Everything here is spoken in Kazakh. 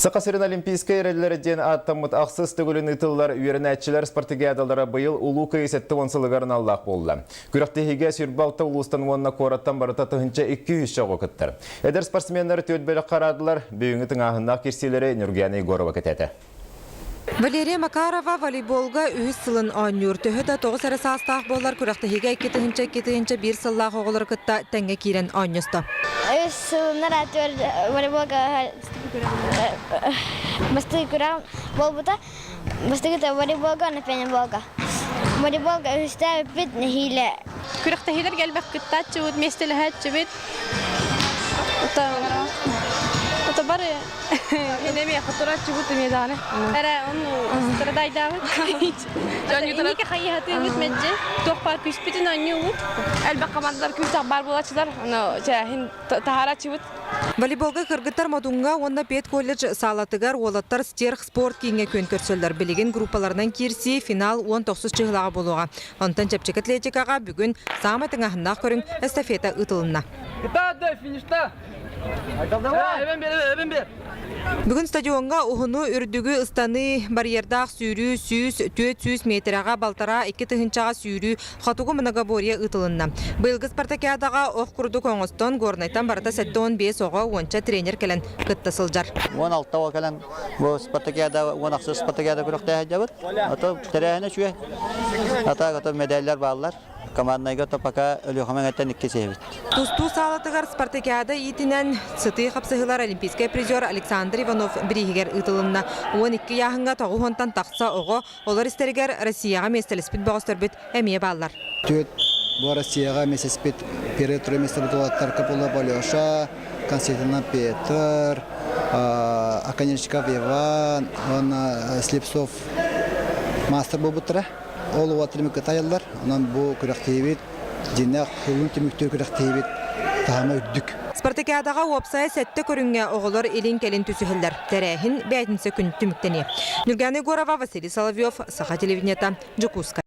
Сақасырын Олимпийская ерелерден аттамыт ақсыз түгілін ұтылар үйерінәтчілер спартакиадалары бұйыл ұлу көйсетті онсылығарын Аллах болды. Күріқтігіге сүрбалта ұлыстан онына қораттан барыта тұхынша 200 шоғы күттір. Әдір спортсмендері төтбелі қарадылар, бүйіңітің ағыннақ керсилері Нұргияны Егорова кетеді. Валерия Макарова волейболга үз сылын ойнур. Төхіда 9 әрі састақ болар күріқтігіге кетігінші бір сыллақ оғылыр күтті тәңге керен ойнысты. Үз сылынар әтір волейболга бастығы күрам болбыта, бастығы да волейболга напәне болга. Волейболга үсті өппет нәхейлі. Күріқтігілер gəlбәк күтті әтчі местелі әтчі бет. Это бары инеме хатурат чубут мейданы. Эре он страдайдавы. Ники хайяты үтмеджи. Тохпар күспитин аннюут. Элбе командалар күстак бар булачылар. Аны жахин тахара чубут. Волейболга кыргыттар модунга онна Пет колледж салатыгар олаттар стерх спорт кийинге көн көрсөллөр. Билеген группаларынан кирси финал 19 чыгылага болуга. Онтан чепчек атлетикага бүгүн сама тыңахында көрүн эстафета ытылына. Итады финишта. Бүгін стадионға ұғыну үрдігі ұстаны барьердақ сүйрі 100-400 метрға балтара 2 тұхынчаға сүйрі қатуғы мұнағабория ұтылынна. Бұйылғы спартакиадаға оқ құрды көңістон горнайтан барыта 7-15 оға онша тренер кәлін күтті сылжар. 16 оға кәлін бұл спартакиада, 16 спартакиада күріқті әжабыд. Аты тәрәхіне шүйе. Аты медальлер бағылар. Командайга топака өлөхамәңәттән иккесебит. Тусту салатыгар спартакиада итинен сыты хапсыгылар олимпийский призер Александр Иванов биригер ытылынна. 12 яһынга тогуһонтан тақса ого олар истергер Россияга местелеспит багыстырбыт әмие баллар. Төт бу Россияга местелеспит перетре местелеспит Капола Балёша, Константин Петр, Аканечков Иван, он Слепцов мастер булбытра. Ол уатырмы кытайылар, онан бу күрәктебит, динәк хулун тимүктөр күрәктебит, тама үддүк. Спартакиадаға опсай сәтті көрінге оғылар елін кәлін түсіхілдер. Тәрәхін бәйтінсі күн түміктені. Нұрганы Егорова, Василий Соловьев, Саха телевидениета, Джукуска.